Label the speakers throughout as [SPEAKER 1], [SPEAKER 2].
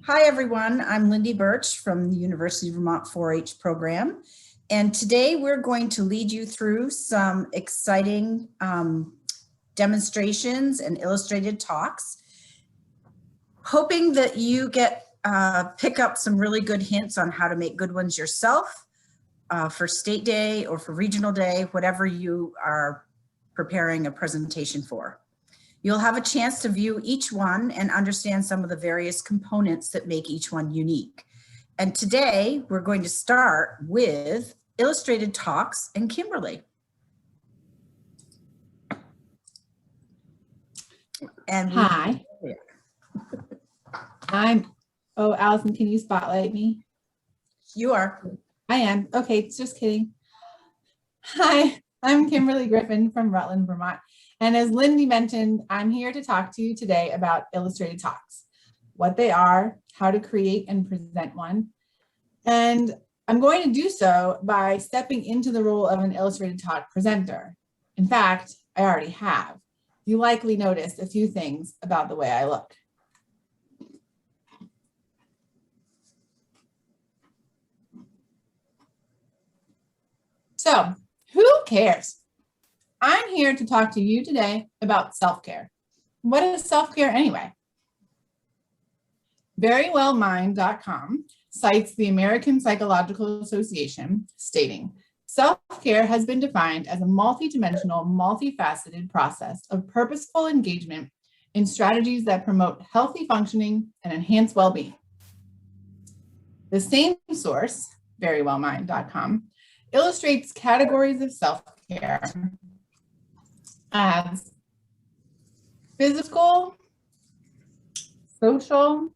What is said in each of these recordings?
[SPEAKER 1] Hi, everyone. I'm Lindy Birch from the University of Vermont 4-H program. And today we're going to lead you through some exciting demonstrations and illustrated talks, hoping that you pick up some really good hints on how to make good ones yourself for State Day or for Regional Day, whatever you are preparing a presentation for. You'll have a chance to view each one and understand some of the various components that make each one unique. And today we're going to start with illustrated talks and Kimberly. And
[SPEAKER 2] hi. Allison, can you spotlight me?
[SPEAKER 1] You are.
[SPEAKER 2] I am. Okay, just kidding. Hi, I'm Kimberly Griffin from Rutland, Vermont. And as Lindy mentioned, I'm here to talk to you today about illustrated talks, what they are, how to create and present one. And I'm going to do so by stepping into the role of an illustrated talk presenter. In fact, I already have. You likely noticed a few things about the way I look. So, who cares? I'm here to talk to you today about self-care. What is self-care anyway? Verywellmind.com cites the American Psychological Association, stating, self-care has been defined as a multidimensional, multifaceted process of purposeful engagement in strategies that promote healthy functioning and enhance well-being. The same source, verywellmind.com, illustrates categories of self-care as physical, social,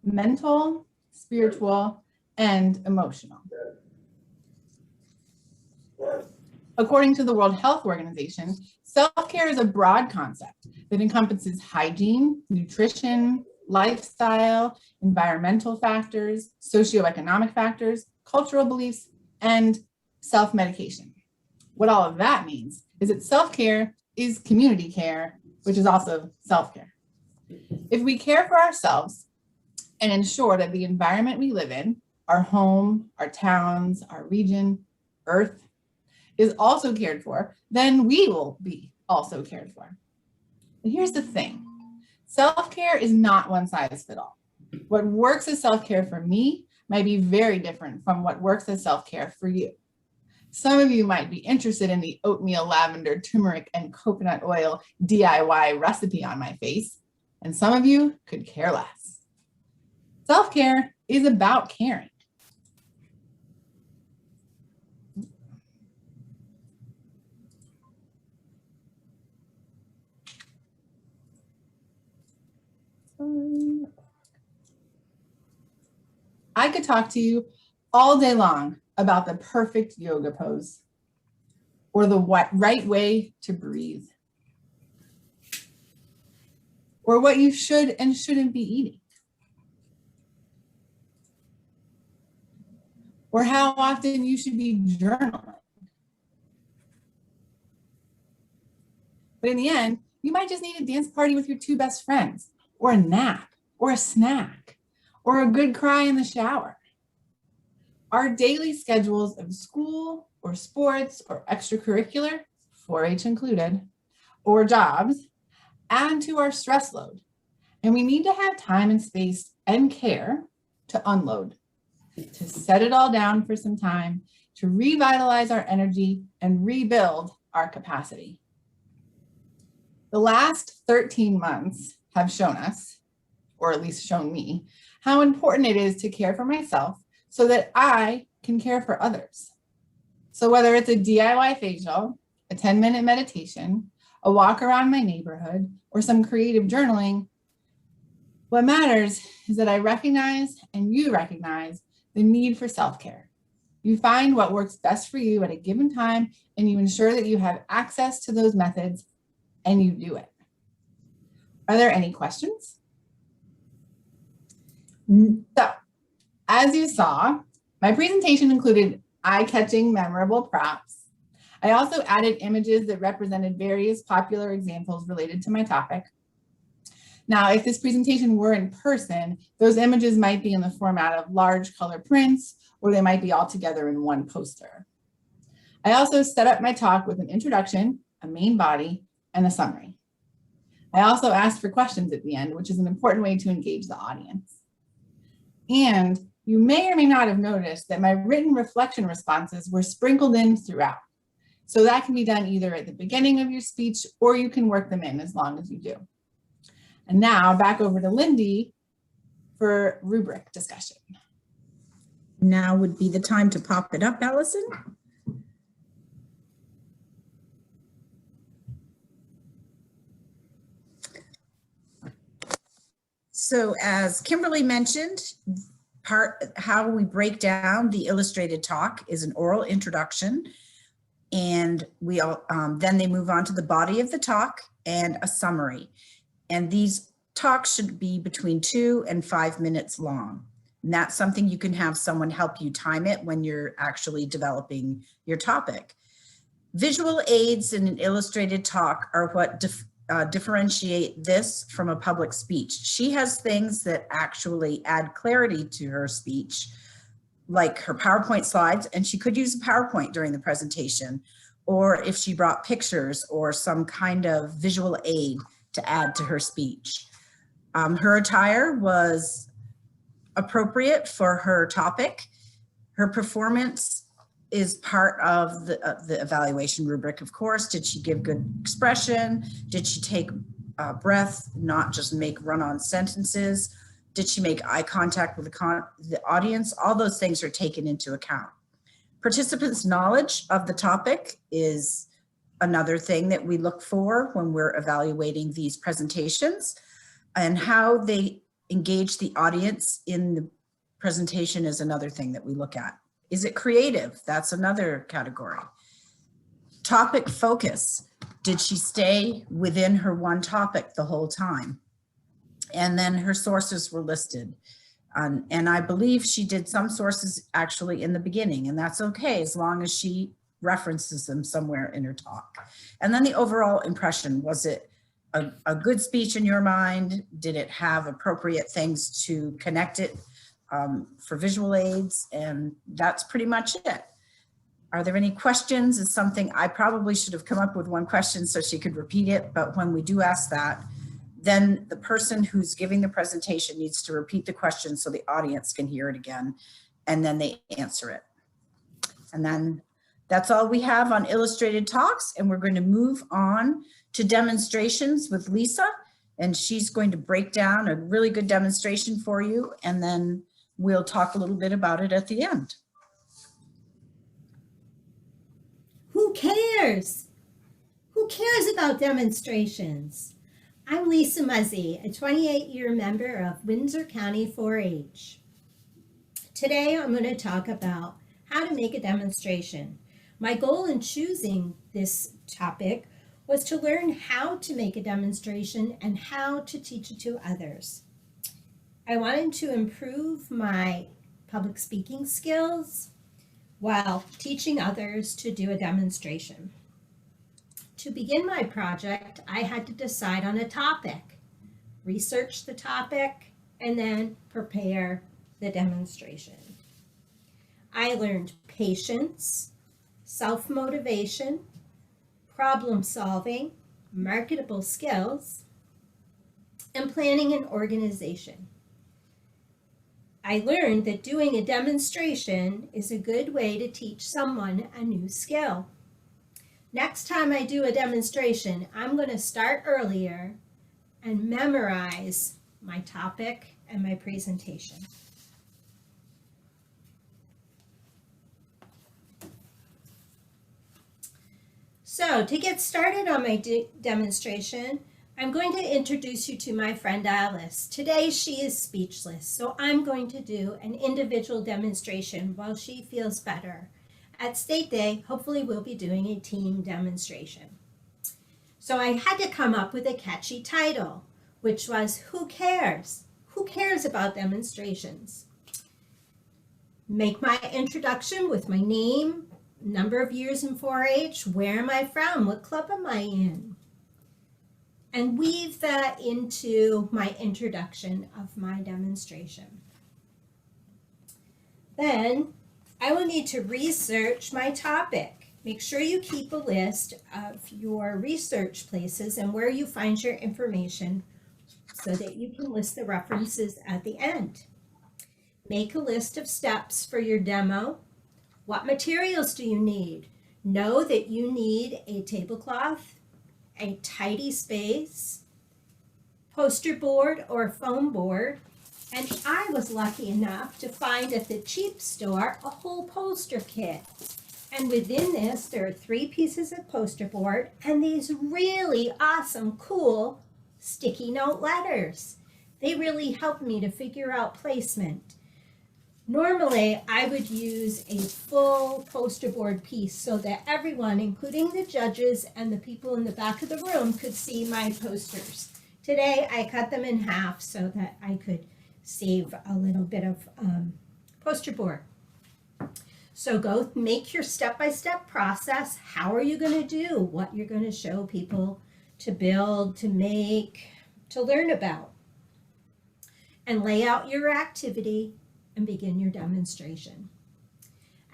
[SPEAKER 2] mental, spiritual, and emotional. According to the World Health Organization, self-care is a broad concept that encompasses hygiene, nutrition, lifestyle, environmental factors, socioeconomic factors, cultural beliefs, and self-medication. What all of that means is that self-care is community care, which is also self-care. If we care for ourselves and ensure that the environment we live in, our home, our towns, our region, Earth, is also cared for, then we will be also cared for. And here's the thing. Self-care is not one size fits all. What works as self-care for me might be very different from what works as self-care for you. Some of you might be interested in the oatmeal, lavender, turmeric, and coconut oil DIY recipe on my face, and some of you could care less. Self-care is about caring. I could talk to you all day long about the perfect yoga pose or the right way to breathe or what you should and shouldn't be eating or how often you should be journaling. But in the end, you might just need a dance party with your two best friends or a nap or a snack or a good cry in the shower. Our daily schedules of school or sports or extracurricular, 4-H included, or jobs add to our stress load. And we need to have time and space and care to unload, to set it all down for some time, to revitalize our energy and rebuild our capacity. The last 13 months have shown us, or at least shown me, how important it is to care for myself so that I can care for others. So whether it's a DIY facial, a 10-minute meditation, a walk around my neighborhood, or some creative journaling, what matters is that I recognize and you recognize the need for self-care. You find what works best for you at a given time, and you ensure that you have access to those methods, and you do it. Are there any questions? So, as you saw, my presentation included eye-catching, memorable props. I also added images that represented various popular examples related to my topic. Now, if this presentation were in person, those images might be in the format of large color prints, or they might be all together in one poster. I also set up my talk with an introduction, a main body, and a summary. I also asked for questions at the end, which is an important way to engage the audience. And you may or may not have noticed that my written reflection responses were sprinkled in throughout. So that can be done either at the beginning of your speech, or you can work them in as long as you do. And now back over to Lindy for rubric discussion.
[SPEAKER 1] Now would be the time to pop it up, Allison. So as Kimberly mentioned, how we break down the illustrated talk is an oral introduction, and then they move on to the body of the talk and a summary. And these talks should be between 2 and 5 minutes long. And that's something you can have someone help you time it when you're actually developing your topic. Visual aids in an illustrated talk are what differentiate this from a public speech. She has things that actually add clarity to her speech, like her PowerPoint slides, and she could use a PowerPoint during the presentation, or if she brought pictures or some kind of visual aid to add to her speech. Her attire was appropriate for her topic. Her performance is part of the evaluation rubric, of course. Did she give good expression? Did she take breath, not just make run-on sentences? Did she make eye contact with the audience? All those things are taken into account. Participants' knowledge of the topic is another thing that we look for when we're evaluating these presentations, and how they engage the audience in the presentation is another thing that we look at. Is it creative? That's another category. Topic focus. Did she stay within her one topic the whole time? And then her sources were listed. And I believe she did some sources actually in the beginning, and that's okay as long as she references them somewhere in her talk. And then the overall impression, was it a good speech in your mind? Did it have appropriate things to connect it for visual aids? And that's pretty much it. Are there any questions? Is something I probably should have come up with one question so she could repeat it, but when we do ask that, then the person who's giving the presentation needs to repeat the question so the audience can hear it again, and then they answer it. And then that's all we have on illustrated talks, and we're going to move on to demonstrations with Lisa, and she's going to break down a really good demonstration for you, and then we'll talk a little bit about it at the end.
[SPEAKER 3] Who cares? Who cares about demonstrations? I'm Lisa Muzzy, a 28-year member of Windsor County 4-H. Today I'm going to talk about how to make a demonstration. My goal in choosing this topic was to learn how to make a demonstration and how to teach it to others. I wanted to improve my public speaking skills while teaching others to do a demonstration. To begin my project, I had to decide on a topic, research the topic, and then prepare the demonstration. I learned patience, self-motivation, problem solving, marketable skills, and planning and organization. I learned that doing a demonstration is a good way to teach someone a new skill. Next time I do a demonstration, I'm going to start earlier and memorize my topic and my presentation. So to get started on my demonstration, I'm going to introduce you to my friend Alice. Today she is speechless, so I'm going to do an individual demonstration while she feels better. At State Day, hopefully we'll be doing a team demonstration. So I had to come up with a catchy title, which was, Who Cares? Who cares about demonstrations? Make my introduction with my name, number of years in 4-H, where am I from, what club am I in? and weave that into my introduction of my demonstration. Then I will need to research my topic. Make sure you keep a list of your research places and where you find your information so that you can list the references at the end. Make a list of steps for your demo. What materials do you need? Know that you need a tablecloth, a tidy space, poster board or foam board, and I was lucky enough to find at the cheap store a whole poster kit. And within this, there are 3 pieces of poster board and these really awesome, cool sticky note letters. They really helped me to figure out placement. Normally, I would use a full poster board piece so that everyone, including the judges and the people in the back of the room, could see my posters. Today, I cut them in half so that I could save a little bit of poster board. So go make your step-by-step process. How are you going to do what you're going to show people to build, to make, to learn about? And lay out your activity and begin your demonstration.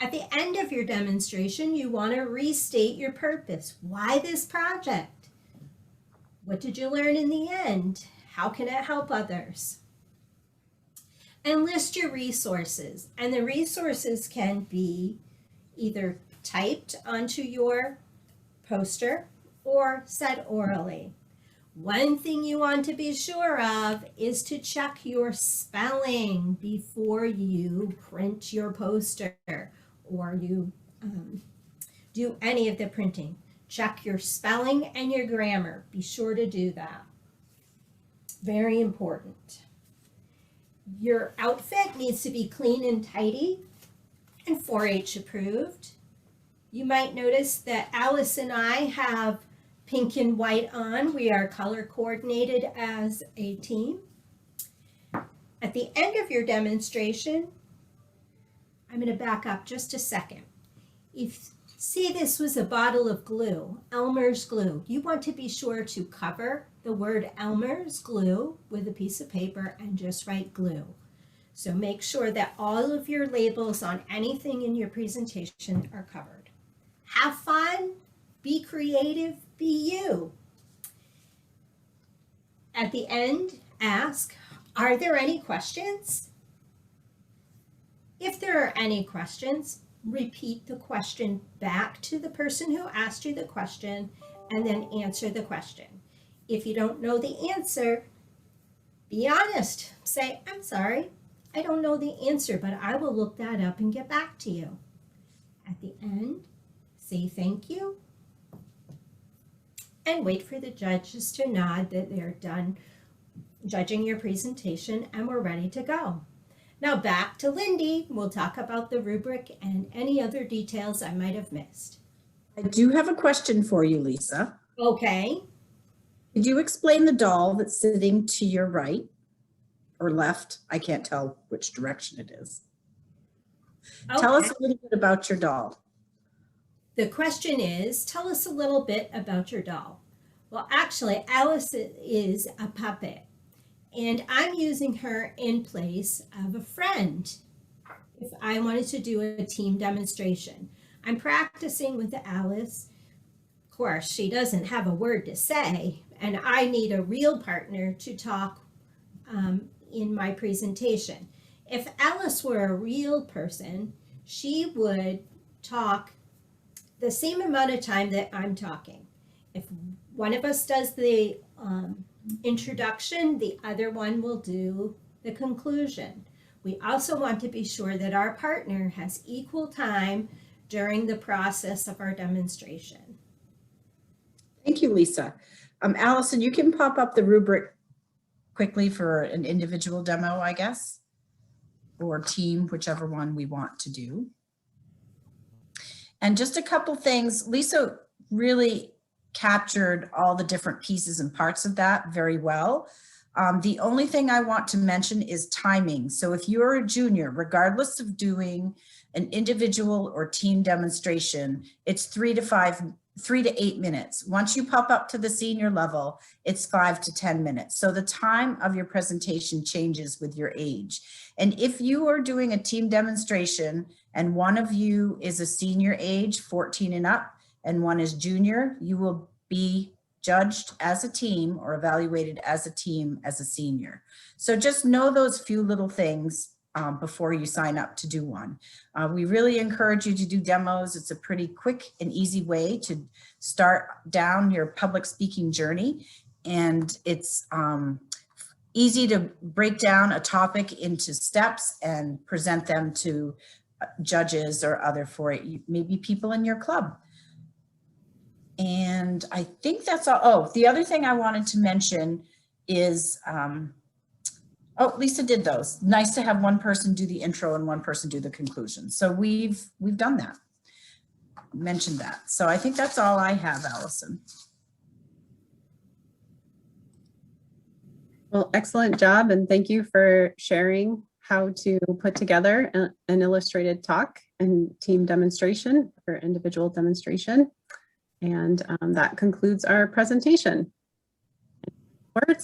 [SPEAKER 3] At the end of your demonstration, you want to restate your purpose. Why this project? What did you learn in the end? How can it help others? And list your resources. And the resources can be either typed onto your poster or said orally. One thing you want to be sure of is to check your spelling before you print your poster or you do any of the printing. Check your spelling and your grammar. Be sure to do that. Very important. Your outfit needs to be clean and tidy and 4-H approved. You might notice that Alice and I have pink and white on. We are color coordinated as a team. At the end of your demonstration, I'm going to back up just a second. See, this was a bottle of glue, Elmer's glue. You want to be sure to cover the word Elmer's glue with a piece of paper and just write glue. So make sure that all of your labels on anything in your presentation are covered. Have fun, be creative, be you. At the end, ask, are there any questions? If there are any questions, repeat the question back to the person who asked you the question and then answer the question. If you don't know the answer, be honest. Say, I'm sorry, I don't know the answer, but I will look that up and get back to you. At the end, say thank you and wait for the judges to nod that they're done judging your presentation and we're ready to go. Now back to Lindy. We'll talk about the rubric and any other details I might have missed.
[SPEAKER 1] I do have a question for you, Lisa.
[SPEAKER 3] Okay.
[SPEAKER 1] Could you explain the doll that's sitting to your right or left? I can't tell which direction it is.
[SPEAKER 3] Okay.
[SPEAKER 1] Tell us a little bit about your doll.
[SPEAKER 3] The question is, tell us a little bit about your doll. Well, actually, Alice is a puppet, and I'm using her in place of a friend if I wanted to do a team demonstration. I'm practicing with Alice. Of course, she doesn't have a word to say, and I need a real partner to talk in my presentation. If Alice were a real person, she would talk the same amount of time that I'm talking. If one of us does the introduction, the other one will do the conclusion. We also want to be sure that our partner has equal time during the process of our demonstration.
[SPEAKER 1] Thank you, Lisa. Allison, you can pop up the rubric quickly for an individual demo, I guess, or team, whichever one we want to do. And just a couple things, Lisa really captured all the different pieces and parts of that very well. The only thing I want to mention is timing. So if you're a junior, regardless of doing an individual or team demonstration, it's 3 to 5 3 to 8 minutes. Once you pop up to the senior level, it's 5 to 10 minutes. So the time of your presentation changes with your age. And if you are doing a team demonstration and one of you is a senior age, 14 and up, and one is junior, you will be judged as a team or evaluated as a team as a senior. So just know those few little things before you sign up to do one. We really encourage you to do demos. It's a pretty quick and easy way to start down your public speaking journey. And it's easy to break down a topic into steps and present them to judges or other maybe people in your club. And I think that's all. Oh, the other thing I wanted to mention is, oh, Lisa did those. Nice to have one person do the intro and one person do the conclusion. So we've done that, mentioned that. So I think that's all I have, Allison.
[SPEAKER 4] Well, excellent job. And thank you for sharing how to put together an illustrated talk and team demonstration or individual demonstration. And that concludes our presentation. Words.